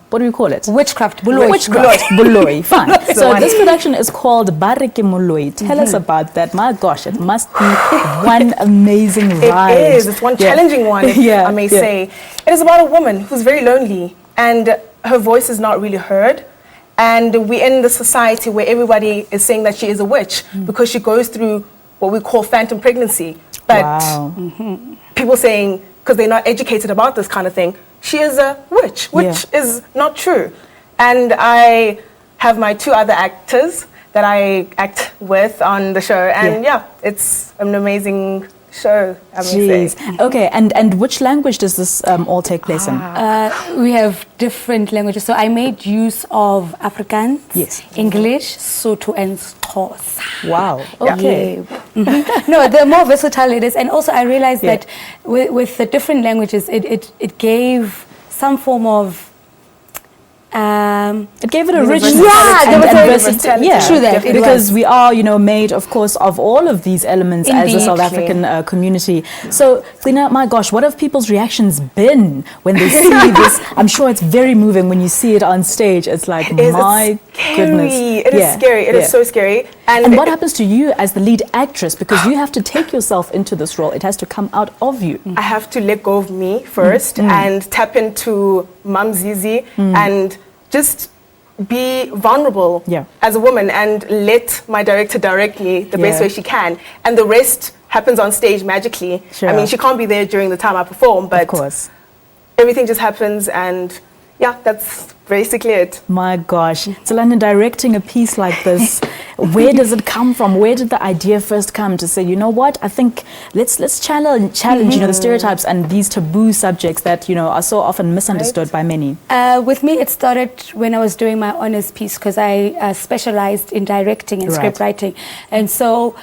Speaker 1: what do we call it?
Speaker 27: Witchcraft. Buloi.
Speaker 1: Witchcraft. Buloi. Fine. So this production is called Bareke Moloi. Tell us about that. My gosh, it must be one amazing ride.
Speaker 28: It is. It's one challenging one, if I may say. It is about a woman who's very lonely and her voice is not really heard. And we're in the society where everybody is saying that she is a witch because she goes through what we call phantom pregnancy. But people saying, because they're not educated about this kind of thing, she is a witch, which is not true. And I have my 2 other actors that I act with on the show. And it's an amazing show, I may say.
Speaker 1: Okay, and which language does this all take place in?
Speaker 27: We have different languages. So I made use of Afrikaans, English, Sotho, and Xhosa.
Speaker 1: Wow. Okay.
Speaker 27: No, the more versatile it is. And also I realized that with the different languages, it gave some form of
Speaker 1: it gave it a richness
Speaker 27: true that
Speaker 1: because we are, you know, made, of course, of all of these elements as a South African community. So, Glina, my gosh, what have people's reactions been when they see this? I'm sure it's very moving when you see it on stage. It's like, my goodness.
Speaker 28: It is scary. It is so scary.
Speaker 1: And what happens to you as the lead actress? Because you have to take yourself into this role. It has to come out of you.
Speaker 28: I have to let go of me first and tap into Mam Zizi and just be vulnerable as a woman and let my director direct me the best way she can. And the rest happens on stage magically.
Speaker 1: Sure.
Speaker 28: I mean, she can't be there during the time I perform, but
Speaker 1: of course,
Speaker 28: everything just happens, and yeah, that's basically it.
Speaker 1: My gosh, so London, directing a piece like this, where does it come from? Where did the idea first come to say, you know what, I think let's challenge you know, the stereotypes and these taboo subjects that, you know, are so often misunderstood by many?
Speaker 27: With me, it started when I was doing my honors piece, because I specialized in directing and script writing, and so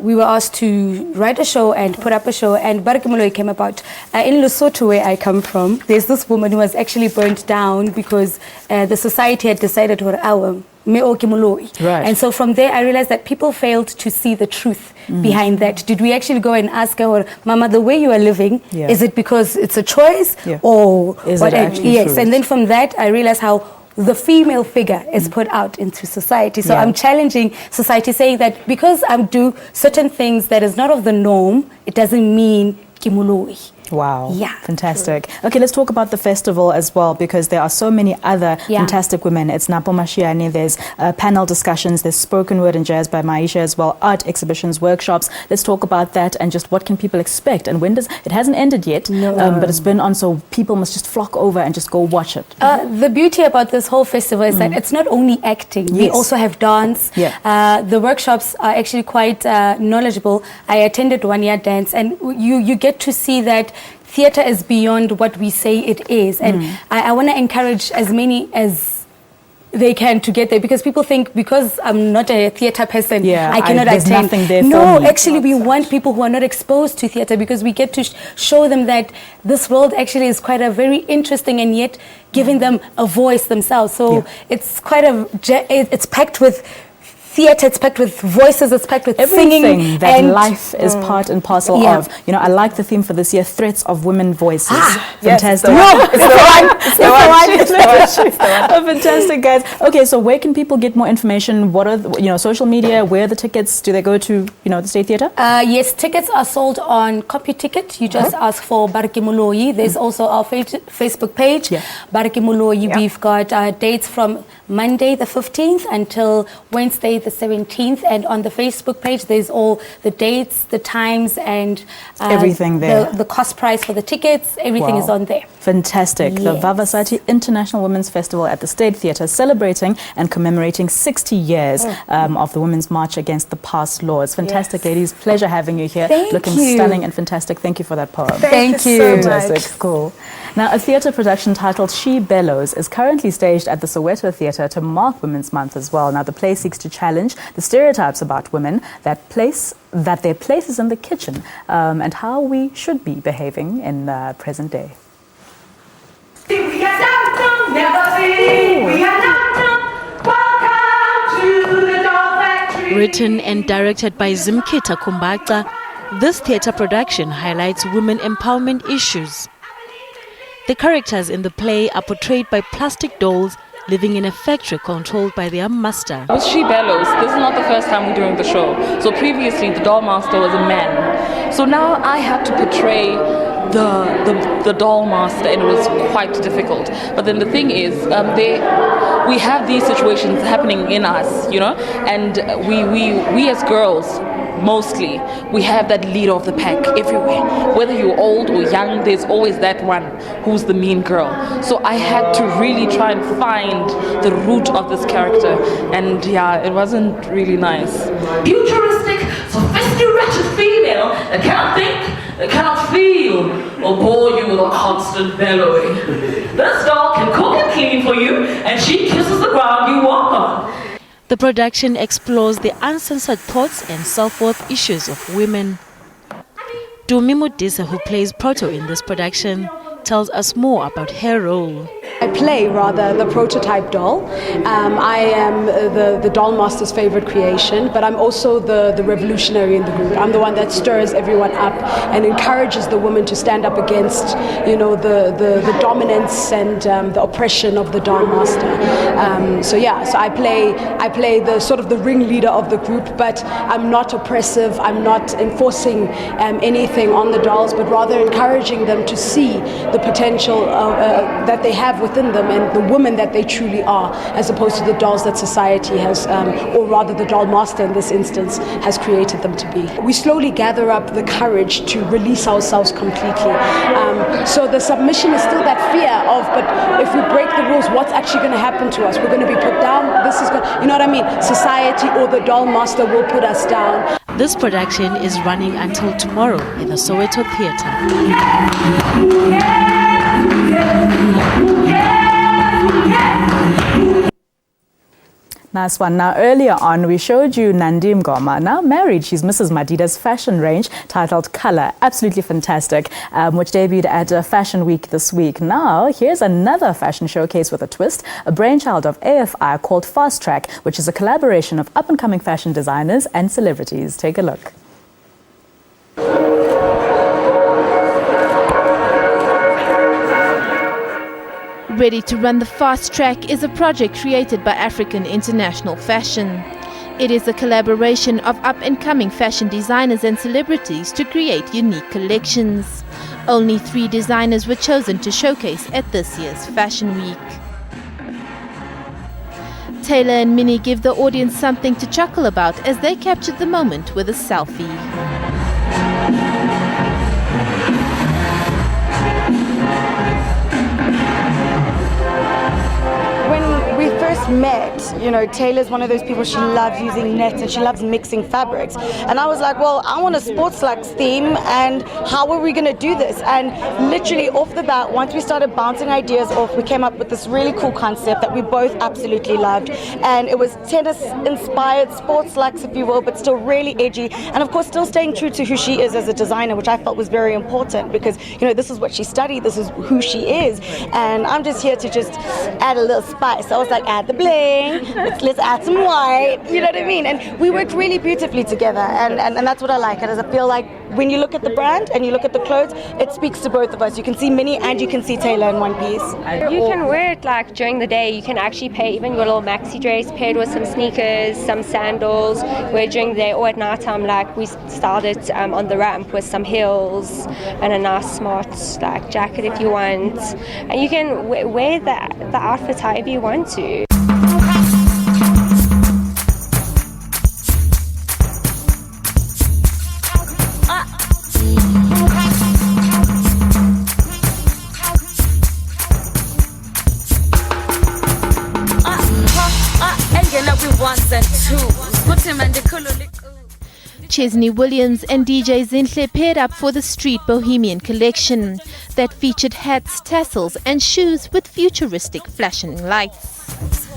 Speaker 27: we were asked to write a show and put up a show, and Baraki Moloi came about. In Lesotho, where I come from, there's this woman who was actually burnt down because the society had decided to and so from there I realized that people failed to see the truth behind that. Did we actually go and ask her, Mama, the way you are living, is it because it's a choice or
Speaker 1: is
Speaker 27: what?
Speaker 1: It actually
Speaker 27: yes,
Speaker 1: truth?
Speaker 27: And then from that I realized how the female figure is put out into society. So I'm challenging society, saying that because I do certain things that is not of the norm, it doesn't mean kimuloi.
Speaker 1: Wow.
Speaker 27: Yeah.
Speaker 1: Fantastic. Okay, let's talk about the festival as well, because there are so many other fantastic women. It's Napo Mashiane, there's panel discussions, there's spoken word and jazz by Maisha as well, art exhibitions, workshops. Let's talk about that and just what can people expect, and when does it hasn't ended yet, but it's been on, so people must just flock over and just go watch it.
Speaker 27: The beauty about this whole festival is that it's not only acting. We also have dance. The workshops are actually quite knowledgeable. I attended 1 year dance, and you get to see that theatre is beyond what we say it is, and I want to encourage as many as they can to get there, because people think because I'm not a theatre person, I cannot
Speaker 1: there's
Speaker 27: attend.
Speaker 1: nothing there
Speaker 27: No,
Speaker 1: for me.
Speaker 27: actually we want people who are not exposed to theatre, because we get to show them that this world actually is quite a very interesting, and yet giving them a voice themselves. So it's quite it's packed with theatre, it's packed with voices, it's packed with
Speaker 1: everything
Speaker 27: singing,
Speaker 1: that
Speaker 27: and
Speaker 1: life is part and parcel of. You know, I like the theme for this year, Threats of Women Voices. Fantastic.
Speaker 28: It's the one.
Speaker 1: Fantastic, guys. Okay, so where can people get more information? What are social media? Where are the tickets? Do they go to the State Theatre?
Speaker 27: Yes, tickets are sold on CompuTicket. You just ask for Baraki Moloi. There's also our Facebook page, Baraki Moloi. We've got dates from Monday the 15th until Wednesday the 17th, and on the Facebook page there's all the dates, the times, and
Speaker 1: everything there.
Speaker 27: The cost price for the tickets, everything is on there.
Speaker 1: Fantastic. The Vavasati International Women's Festival at the State Theatre, celebrating and commemorating 60 years of the Women's March Against the Past Laws. Fantastic, ladies. Pleasure having you here. Looking stunning and fantastic. Thank you for that poem.
Speaker 27: Thank you.
Speaker 1: Fantastic. Cool. Now, a theatre production titled She Bellows is currently staged at the Soweto Theatre to mark Women's Month as well. Now, the play seeks to challenge the stereotypes about women that their place is in the kitchen, and how we should be behaving in the present day.
Speaker 8: We are downtown, never seen. We are downtown. Welcome to the Doll Factory.
Speaker 12: Written and directed by Zimkita Kumbaca, this theatre production highlights women empowerment issues. The characters in the play are portrayed by plastic dolls living in a factory controlled by their master.
Speaker 13: With She Bellows, this is not the first time we're doing the show. So previously the doll master was a man. So now I had to portray the doll master, and it was quite difficult. But then the thing is, we have these situations happening in us, and we as girls, mostly, we have that leader of the pack everywhere. Whether you're old or young, there's always that one who's the mean girl. So I had to really try and find the root of this character, and it wasn't really nice.
Speaker 8: Futuristic, sophisticated female that cannot think, that cannot feel, or bore you with a constant bellowing. This doll can cook and clean for you, and she kisses the ground you walk on.
Speaker 12: The production explores the uncensored thoughts and self-worth issues of women. Tumi Molekane, who plays Proto in this production, tells us more about her role.
Speaker 15: I play, the prototype doll. I am the doll master's favorite creation, but I'm also the revolutionary in the group. I'm the one that stirs everyone up and encourages the woman to stand up against, the dominance and the oppression of the doll master. So I play the sort of the ringleader of the group, but I'm not oppressive. I'm not enforcing anything on the dolls, but rather encouraging them to see the potential that they have within them and the women that they truly are, as opposed to the dolls that society has, or rather the doll master in this instance, has created them to be. We slowly gather up the courage to release ourselves completely. So the submission is still that fear of, but if we break the rules, what's actually going to happen to us? We're going to be put down. This is going, you know what I mean? Society or the doll master will put us down.
Speaker 12: This production is running until tomorrow in the Soweto Theatre.
Speaker 1: Nice one. Now, earlier on, we showed you Nandi Mngoma. Now married, she's Mrs. Madida's fashion range titled Color. Absolutely fantastic, which debuted at Fashion Week this week. Now, here's another fashion showcase with a twist, a brainchild of AFI called Fast Track, which is a collaboration of up-and-coming fashion designers and celebrities. Take a look.
Speaker 19: Ready to Run the Fast Track is a project created by African International Fashion. It is a collaboration of up-and-coming fashion designers and celebrities to create unique collections. Only 3 designers were chosen to showcase at this year's Fashion Week. Taylor and Minnie give the audience something to chuckle about as they captured the moment with a selfie.
Speaker 2: Met, you know, Taylor's one of those people, she loves using nets and she loves mixing fabrics, and I was like, well, I want a sports luxe theme, and how are we going to do this? And literally off the bat, once we started bouncing ideas off, we came up with this really cool concept that we both absolutely loved, and it was tennis inspired, sports luxe if you will, but still really edgy, and of course still staying true to who she is as a designer, which I felt was very important, because you know, this is what she studied, this is who she is, and I'm just here to just add a little spice. I was like, add the bling, let's add some white, you know what I mean? And we worked really beautifully together, and that's what I like. And I feel like when you look at the brand and you look at the clothes, it speaks to both of us. You can see Minnie and you can see Taylor in one piece.
Speaker 16: You can wear it like during the day. You can actually pair even your little maxi dress paired with some sneakers, some sandals, wear during the day, or at night time, like we styled it on the ramp with some heels and a nice smart like jacket if you want. And you can wear the outfit however you want to.
Speaker 19: Chesney Williams and DJ Zinhle paired up for the Street Bohemian collection that featured hats, tassels and shoes with futuristic flashing lights.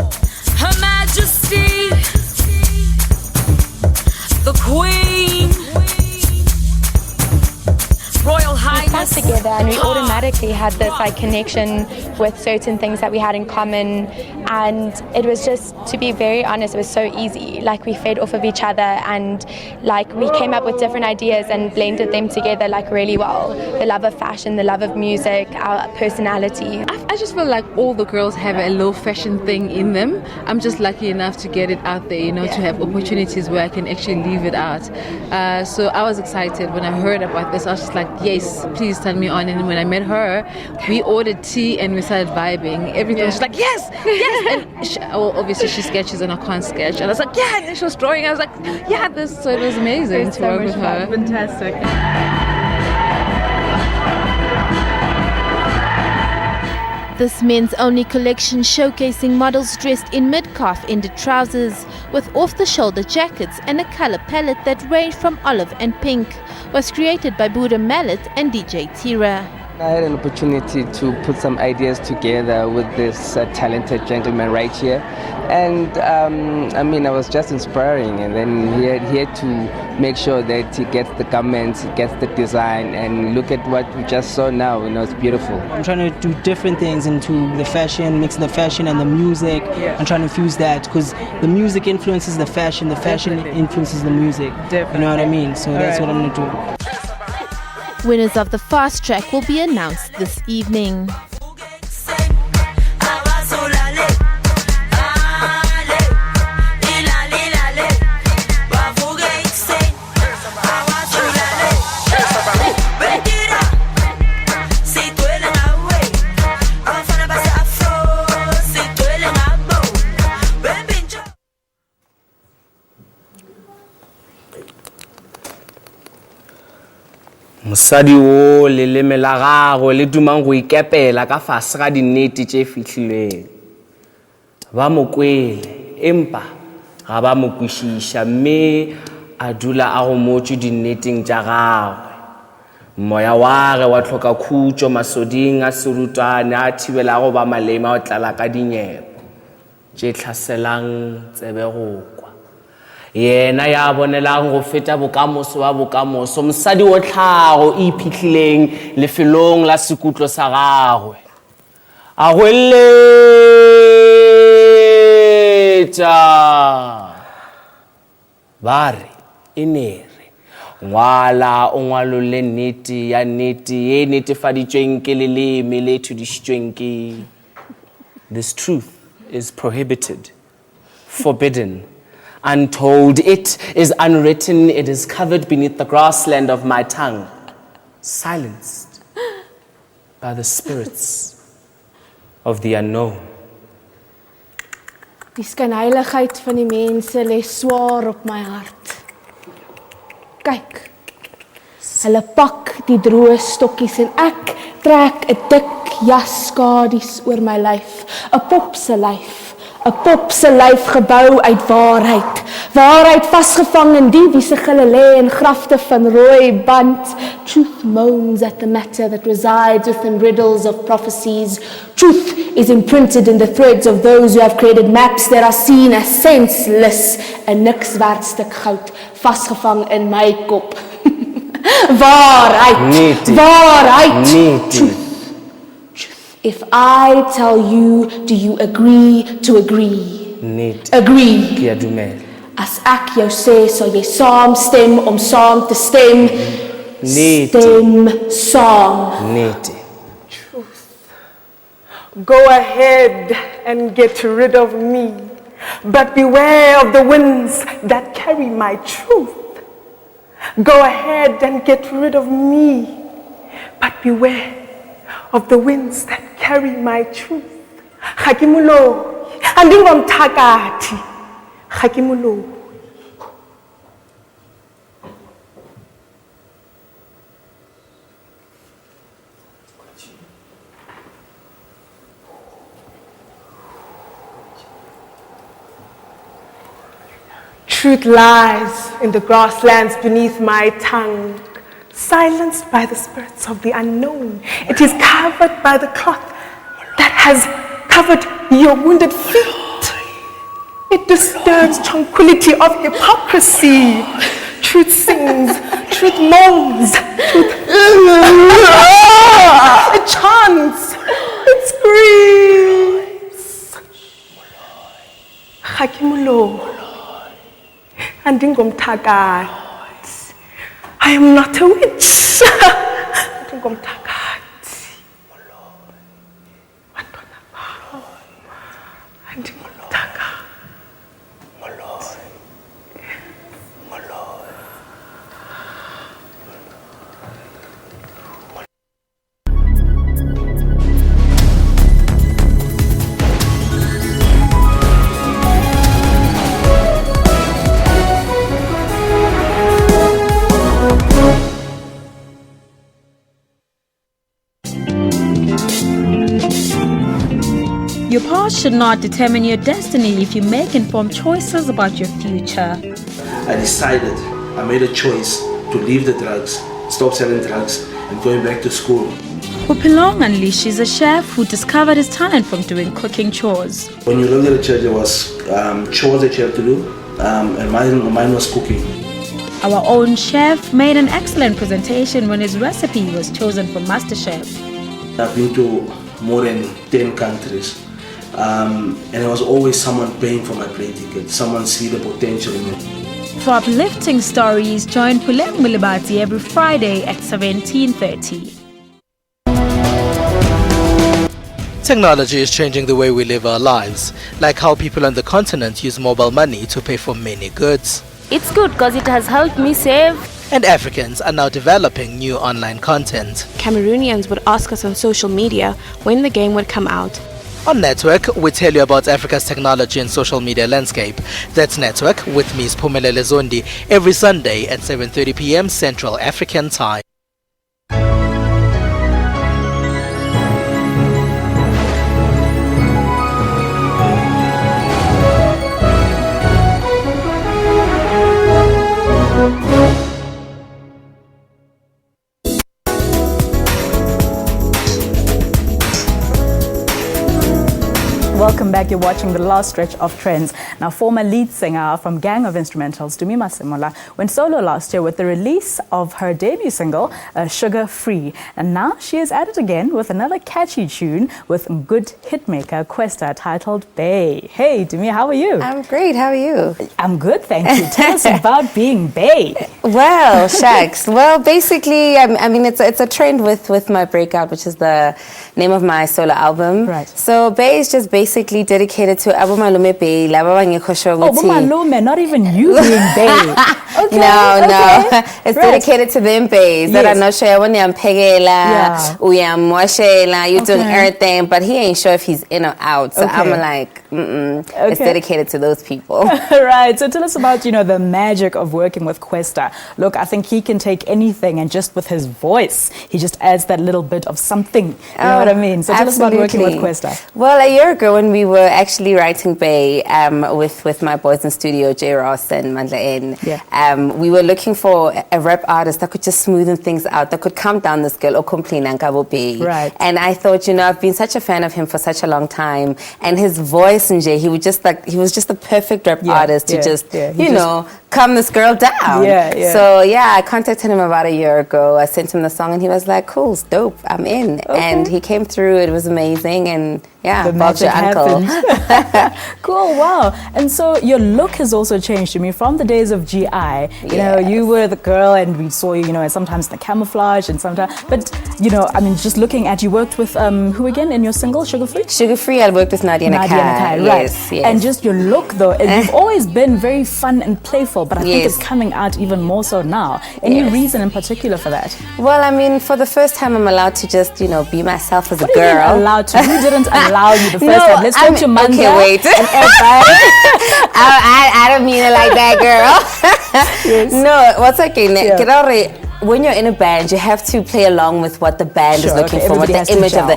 Speaker 17: Her Majesty, the Queen, Royal Highness.
Speaker 18: We got together and we automatically had this like connection with certain things that we had in common, and it was just, to be very honest, it was so easy. Like we fed off of each other, and like we came up with different ideas and blended them together like really well. The love of fashion, the love of music, our personality.
Speaker 20: I just feel like all the girls have a little fashion thing in them. I'm just lucky enough to get it out there, you know, to have opportunities where I can actually leave it out. So I was excited when I heard about this. I was just like, yes, please turn me on. And when I met her, we ordered tea and we started vibing. Everything was just like, yes, yes. And obviously she sketches and I can't sketch. And I was like, yeah. And then she was drawing. I was like, yeah, this. So it was amazing to work with her.
Speaker 1: Fantastic.
Speaker 19: This men's only collection, showcasing models dressed in mid-calf ended trousers with off-the-shoulder jackets and a color palette that ranged from olive and pink, was created by Buddha Mallet and DJ Tira.
Speaker 21: I had an opportunity to put some ideas together with this talented gentleman right here, and I mean, I was just inspiring, and then he had to make sure that he gets the garments, he gets the design, and look at what we just saw now, you know, it's beautiful.
Speaker 22: I'm trying to do different things into the fashion, mixing the fashion and the music. I'm trying to fuse that, because the music influences the fashion influences the music. You know what I mean? So that's what I'm going to do.
Speaker 19: Winners of the Fast Track will be announced this evening.
Speaker 3: Mosadi o leleme la gagwe le dumang go ikepela ka fase ga dinnete tše fihlilweng. Ba mo kwele empa ga ba mo kwešiša mme a dula a go motse dinneteng tša gagwe. Moya wa ge wa tlhoka khutšo masoding a serutane a thibela go ba malema o tlala ka dinyepo tše hlaselang tsebe go kwa. Yena ya bonelang go feta bokamoso wa bokamoso, mosadi o tlhago e iphihlileng lefelong la sekutlo sa gagwe. A hweletša ba re e nere ngwala o ngwalole nnete ya nnete ye netefaditšweng ke leleme le thudišitšweng ke. This truth is prohibited, forbidden, untold. It is unwritten. It is covered beneath the grassland of my tongue, silenced by the spirits of the unknown.
Speaker 27: Die skynheiligheid van die mense lê swaar op my hart. Kyk, hulle pak die droë stokkies en ek trek 'n dik jaskadies oor my lyf, 'n pop se lyf. 'n Pop se lyf gebou uit waarheid. Waarheid vasgevang in die wie se gille lê in grafte van rooi band. Truth moans at the matter that resides within riddles of prophecies. Truth is imprinted in the threads of those who have created maps that are seen as senseless. 'n niks werd stuk goud vasgevang in my kop. Waarheid.
Speaker 3: Nete.
Speaker 27: Waarheid.
Speaker 3: Nete.
Speaker 27: Truth. If I tell you, do you agree to agree?
Speaker 3: Nete.
Speaker 27: Agree.
Speaker 3: Ke a dumela.
Speaker 27: As ek jou sê, sal jy saamstem om saam te stem.
Speaker 3: Nete.
Speaker 27: Stem saam.
Speaker 3: Nete.
Speaker 28: Go ahead and get rid of me, but beware of the winds that carry my truth. Go ahead and get rid of me, but beware of the winds that carry my truth. Hakimulo, andingomthakathi. Hakimulo. Truth lies in the grasslands beneath my tongue, silenced by the spirits of the unknown. It is covered by the cloth that has covered your wounded feet. It disturbs tranquility of hypocrisy. Truth sings, truth moans, truth it chants, it screams. Hakimulo. Andingomthakathi. I am not a witch. Andingomthakathi. Bantwana bam. Andingomthakathi.
Speaker 4: Your past should not determine your destiny if you make informed choices about your future.
Speaker 5: I made a choice to leave the drugs, stop selling drugs, and going back to school.
Speaker 4: Upilong Unleashed is a chef who discovered his talent from doing cooking chores.
Speaker 5: When you looked at the church, there was chores that you have to do, and mine was cooking.
Speaker 4: Our own chef made an excellent presentation when his recipe was chosen for MasterChef.
Speaker 5: I've been to more than 10 countries. And there was always someone paying for my plane ticket. Someone see the potential in it.
Speaker 4: For uplifting stories, join Puleng Mulibati every Friday at 17:30.
Speaker 10: Technology is changing the way we live our lives, like how people on the continent use mobile money to pay for many goods.
Speaker 27: It's good because it has helped me save.
Speaker 10: And Africans are now developing new online content.
Speaker 11: Cameroonians would ask us on social media when the game would come out.
Speaker 10: On Network, we tell you about Africa's technology and social media landscape. That's Network with Ms. Phumelele Zondi every Sunday at 7:30 p.m. Central African Time.
Speaker 1: welcome back. You're watching the last stretch of Trendz. Now, former lead singer from Gang of Instrumentals, Tumi Molekane, went solo last year with the release of her debut single, Sugar Free. And now she is at it again with another catchy tune with good hitmaker Kwesta titled Bay. Hey, Tumi, how are you?
Speaker 6: I'm great. How are you?
Speaker 1: I'm good, thank you. Tell us about being Bay.
Speaker 6: Well, shucks. Well, basically, I mean, it's a trend with my breakout, which is the name of my solo album.
Speaker 1: Right.
Speaker 6: So Bay is just basically dedicated to Abu Malume Bay.
Speaker 1: Oh, Malume, not even you being Bay. Okay,
Speaker 6: No. It's dedicated to them bays that
Speaker 1: Yes.
Speaker 6: are not sure when you're you're doing everything, but he ain't sure if he's in or out. So I'm like, it's dedicated to those people.
Speaker 1: Right. So tell us about, the magic of working with Kwesta. Look, I think he can take anything, and just with his voice, he just adds that little bit of something. You know what I mean? So tell us about working with Kwesta.
Speaker 6: Well, a year ago when we were actually writing Bay with my boys in studio, J. Ross and Mandla, we were looking for a rap artist that could just smoothen things out, that could calm down this girl, or complain and Bay.
Speaker 1: Right.
Speaker 6: And I thought, I've been such a fan of him for such a long time, and his voice and he was just the perfect rap artist to calm this girl down. So I contacted him about a year ago. I sent him the song and he was like, cool, it's dope, I'm in. And he came through, it was amazing, and Bob's your uncle.
Speaker 1: Cool, wow. And so your look has also changed to me from the days of GI. You were the girl and we saw you, sometimes in the camouflage and sometimes, but just looking at, you worked with who again in your single, Sugar Free?
Speaker 6: Sugar Free, I worked with Nadia Nakai.
Speaker 1: Right. And just your look though, you've always been very fun and playful, but I think it's coming out even more so now. Any reason in particular for that?
Speaker 6: Well, I mean, for the first time I'm allowed to just, be myself as a
Speaker 1: what
Speaker 6: girl.
Speaker 1: Do you mean allowed to? Who didn't allow you the first time? Let's go to Manda.
Speaker 6: Okay, wait.
Speaker 1: And everybody.
Speaker 6: I don't mean it like that, girl. No, what's okay? When you're in a band, you have to play along with what the band is looking for, what the image of the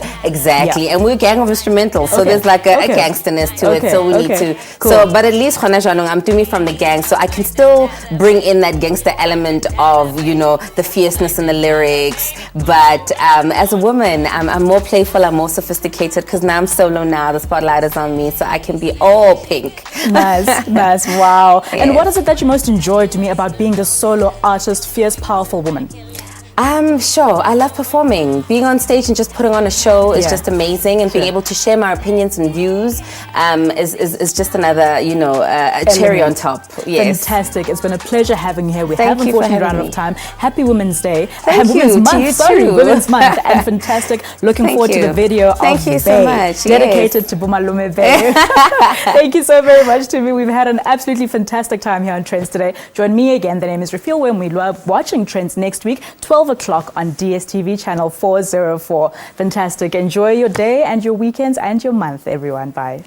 Speaker 6: and we're Gang of Instrumentals, so there's like a gangsterness to it. So we need to.
Speaker 1: Cool.
Speaker 6: So, but at least I'm Tumi from the gang, so I can still bring in that gangster element of the fierceness in the lyrics. But as a woman, I'm more playful, I'm more sophisticated because now I'm solo. Now the spotlight is on me, so I can be all pink.
Speaker 1: Nice, wow. Yes. And what is it that you most enjoy to me about being the solo artist, fierce, powerful woman?
Speaker 6: Sure. I love performing. Being on stage and just putting on a show is just amazing, and being able to share my opinions and views is just another, a cherry on top. Yes.
Speaker 1: Fantastic. It's been a pleasure having you here. We
Speaker 6: Thank
Speaker 1: have
Speaker 6: you for
Speaker 1: unfortunately run
Speaker 6: having
Speaker 1: out
Speaker 6: me.
Speaker 1: of time. Happy Women's Day.
Speaker 6: Thank you.
Speaker 1: Women's
Speaker 6: To
Speaker 1: Month.
Speaker 6: you
Speaker 1: Sorry,
Speaker 6: too.
Speaker 1: Women's Month. And fantastic. Looking
Speaker 6: Thank
Speaker 1: forward to
Speaker 6: you.
Speaker 1: the video
Speaker 6: Thank
Speaker 1: of
Speaker 6: you
Speaker 1: Bay,
Speaker 6: so much.
Speaker 1: dedicated to Bumalume Bay. Thank you so very much, Tumi. We've had an absolutely fantastic time here on Trendz today. Join me again. The name is Rafil, and we love watching Trendz next week, 12 o'clock on DSTV channel 404. Fantastic. Enjoy your day and your weekends and your month, everyone. Bye.